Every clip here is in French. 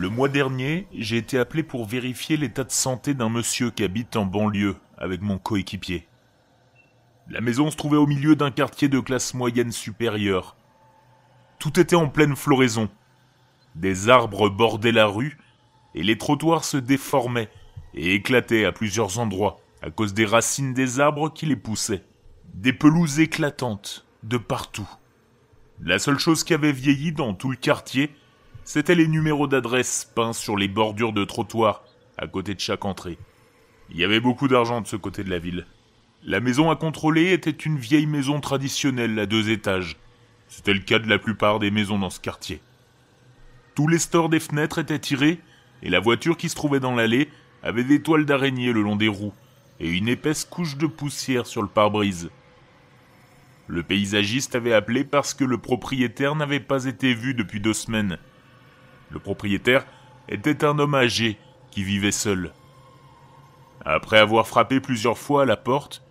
Le mois dernier, j'ai été appelé pour vérifier l'état de santé d'un monsieur qui habite en banlieue avec mon coéquipier. La maison se trouvait au milieu d'un quartier de classe moyenne supérieure. Tout était en pleine floraison. Des arbres bordaient la rue et les trottoirs se déformaient et éclataient à plusieurs endroits à cause des racines des arbres qui les poussaient. Des pelouses éclatantes de partout. La seule chose qui avait vieilli dans tout le quartier, c'était les numéros d'adresse peints sur les bordures de trottoirs à côté de chaque entrée. Il y avait beaucoup d'argent de ce côté de la ville. La maison à contrôler était une vieille maison traditionnelle à 2 étages. C'était le cas de la plupart des maisons dans ce quartier. Tous les stores des fenêtres étaient tirés et la voiture qui se trouvait dans l'allée avait des toiles d'araignée le long des roues et une épaisse couche de poussière sur le pare-brise. Le paysagiste avait appelé parce que le propriétaire n'avait pas été vu depuis 2 semaines. Le propriétaire était un homme âgé qui vivait seul. Après avoir frappé plusieurs fois à la porte,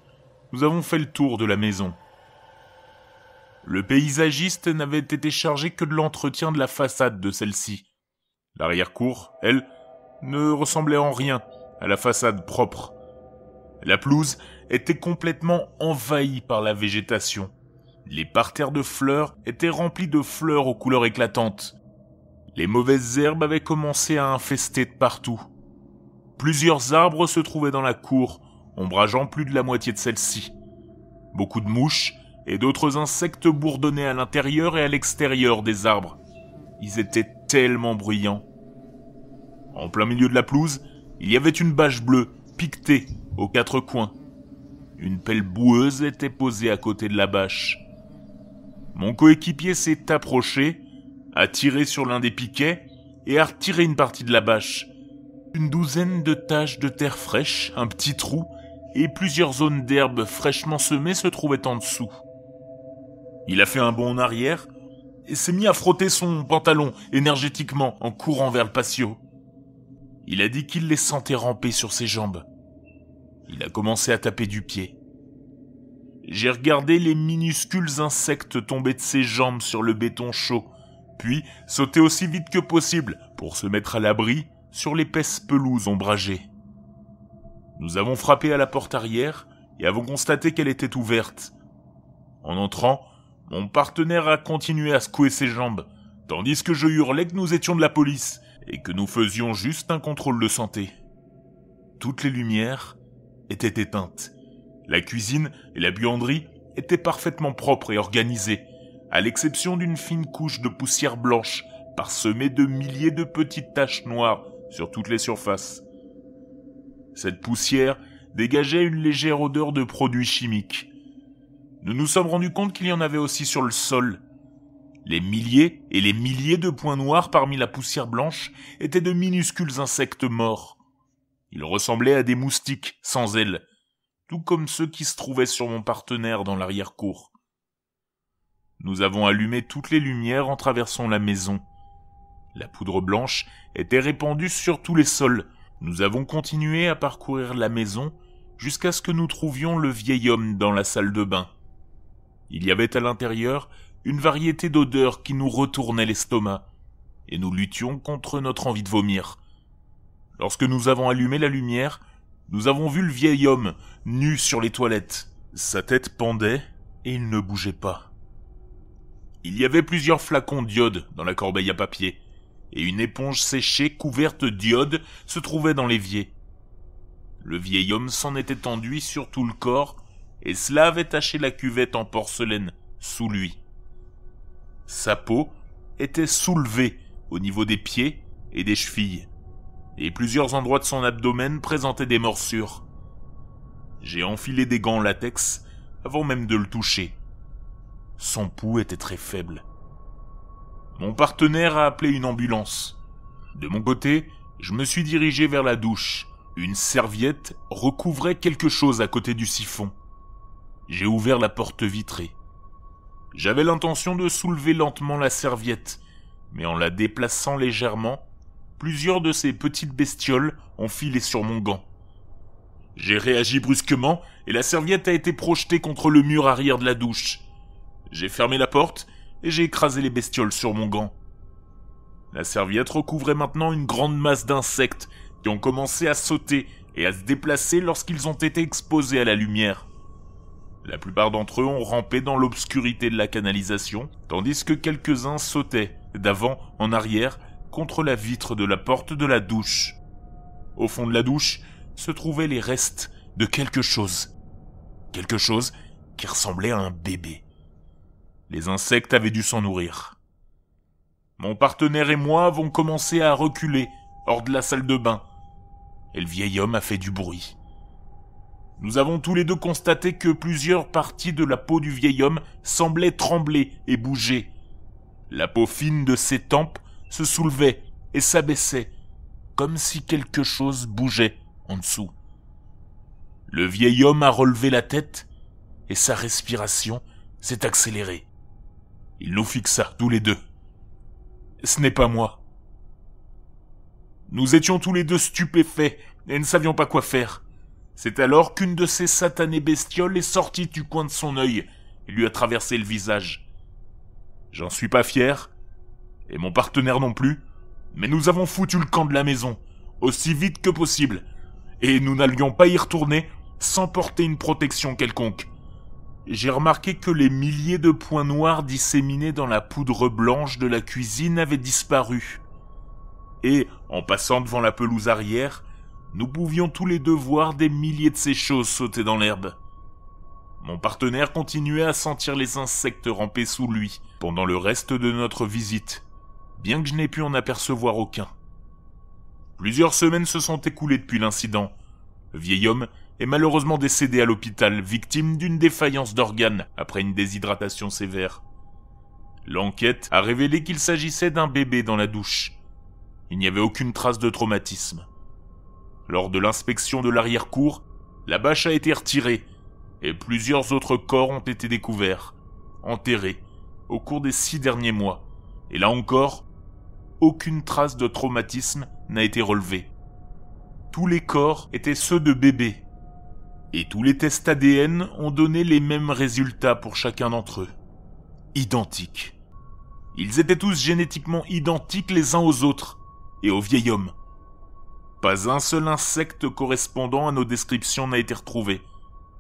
nous avons fait le tour de la maison. Le paysagiste n'avait été chargé que de l'entretien de la façade de celle-ci. L'arrière-cour, elle, ne ressemblait en rien à la façade propre. La pelouse était complètement envahie par la végétation. Les parterres de fleurs étaient remplis de fleurs aux couleurs éclatantes. Les mauvaises herbes avaient commencé à infester de partout. Plusieurs arbres se trouvaient dans la cour, ombrageant plus de la moitié de celle-ci. Beaucoup de mouches et d'autres insectes bourdonnaient à l'intérieur et à l'extérieur des arbres. Ils étaient tellement bruyants. En plein milieu de la pelouse, il y avait une bâche bleue, piquetée, aux 4 coins. Une pelle boueuse était posée à côté de la bâche. Mon coéquipier s'est approché, a tiré sur l'un des piquets et a retiré une partie de la bâche. Une douzaine de taches de terre fraîche, un petit trou et plusieurs zones d'herbes fraîchement semées se trouvaient en dessous. Il a fait un bond en arrière et s'est mis à frotter son pantalon énergétiquement en courant vers le patio. Il a dit qu'il les sentait ramper sur ses jambes. Il a commencé à taper du pied. J'ai regardé les minuscules insectes tomber de ses jambes sur le béton chaud, puis sauter aussi vite que possible pour se mettre à l'abri sur l'épaisse pelouse ombragée. Nous avons frappé à la porte arrière et avons constaté qu'elle était ouverte. En entrant, mon partenaire a continué à secouer ses jambes, tandis que je hurlais que nous étions de la police et que nous faisions juste un contrôle de santé. Toutes les lumières étaient éteintes. La cuisine et la buanderie étaient parfaitement propres et organisées, à l'exception d'une fine couche de poussière blanche parsemée de milliers de petites taches noires sur toutes les surfaces. Cette poussière dégageait une légère odeur de produits chimiques. Nous nous sommes rendus compte qu'il y en avait aussi sur le sol. Les milliers et les milliers de points noirs parmi la poussière blanche étaient de minuscules insectes morts. Ils ressemblaient à des moustiques sans ailes, tout comme ceux qui se trouvaient sur mon partenaire dans l'arrière-cour. Nous avons allumé toutes les lumières en traversant la maison. La poudre blanche était répandue sur tous les sols. Nous avons continué à parcourir la maison jusqu'à ce que nous trouvions le vieil homme dans la salle de bain. Il y avait à l'intérieur une variété d'odeurs qui nous retournaient l'estomac, et nous luttions contre notre envie de vomir. Lorsque nous avons allumé la lumière, nous avons vu le vieil homme nu sur les toilettes. Sa tête pendait et il ne bougeait pas. Il y avait plusieurs flacons d'iode dans la corbeille à papier, et une éponge séchée couverte d'iode se trouvait dans l'évier. Le vieil homme s'en était enduit sur tout le corps, et cela avait taché la cuvette en porcelaine sous lui. Sa peau était soulevée au niveau des pieds et des chevilles, et plusieurs endroits de son abdomen présentaient des morsures. J'ai enfilé des gants en latex avant même de le toucher. Son pouls était très faible. Mon partenaire a appelé une ambulance. De mon côté, je me suis dirigé vers la douche. Une serviette recouvrait quelque chose à côté du siphon. J'ai ouvert la porte vitrée. J'avais l'intention de soulever lentement la serviette, mais en la déplaçant légèrement, plusieurs de ces petites bestioles ont filé sur mon gant. J'ai réagi brusquement et la serviette a été projetée contre le mur arrière de la douche. J'ai fermé la porte et j'ai écrasé les bestioles sur mon gant. La serviette recouvrait maintenant une grande masse d'insectes qui ont commencé à sauter et à se déplacer lorsqu'ils ont été exposés à la lumière. La plupart d'entre eux ont rampé dans l'obscurité de la canalisation, tandis que quelques-uns sautaient, d'avant en arrière, contre la vitre de la porte de la douche. Au fond de la douche se trouvaient les restes de quelque chose. Quelque chose qui ressemblait à un bébé. Les insectes avaient dû s'en nourrir. Mon partenaire et moi avons commencé à reculer hors de la salle de bain, et le vieil homme a fait du bruit. Nous avons tous les deux constaté que plusieurs parties de la peau du vieil homme semblaient trembler et bouger. La peau fine de ses tempes se soulevait et s'abaissait, comme si quelque chose bougeait en dessous. Le vieil homme a relevé la tête et sa respiration s'est accélérée. Il nous fixa tous les deux. Ce n'est pas moi. Nous étions tous les deux stupéfaits et ne savions pas quoi faire. C'est alors qu'une de ces satanées bestioles est sortie du coin de son œil et lui a traversé le visage. J'en suis pas fier, et mon partenaire non plus, mais nous avons foutu le camp de la maison, aussi vite que possible, et nous n'allions pas y retourner sans porter une protection quelconque. J'ai remarqué que les milliers de points noirs disséminés dans la poudre blanche de la cuisine avaient disparu. Et, en passant devant la pelouse arrière, nous pouvions tous les deux voir des milliers de ces choses sauter dans l'herbe. Mon partenaire continuait à sentir les insectes ramper sous lui pendant le reste de notre visite, bien que je n'ai pu en apercevoir aucun. Plusieurs semaines se sont écoulées depuis l'incident. Le vieil homme est malheureusement décédé à l'hôpital, victime d'une défaillance d'organes après une déshydratation sévère. L'enquête a révélé qu'il s'agissait d'un bébé dans la douche. Il n'y avait aucune trace de traumatisme. Lors de l'inspection de l'arrière-cour, la bâche a été retirée et plusieurs autres corps ont été découverts, enterrés, au cours des 6 derniers mois. Et là encore, aucune trace de traumatisme n'a été relevée. Tous les corps étaient ceux de bébés. Et tous les tests ADN ont donné les mêmes résultats pour chacun d'entre eux. Identiques. Ils étaient tous génétiquement identiques les uns aux autres et au vieil homme. Pas un seul insecte correspondant à nos descriptions n'a été retrouvé,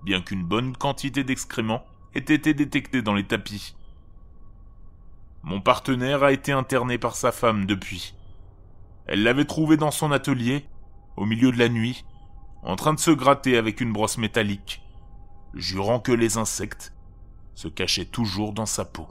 bien qu'une bonne quantité d'excréments ait été détectée dans les tapis. Mon partenaire a été interné par sa femme depuis. Elle l'avait trouvé dans son atelier, au milieu de la nuit, en train de se gratter avec une brosse métallique, jurant que les insectes se cachaient toujours dans sa peau.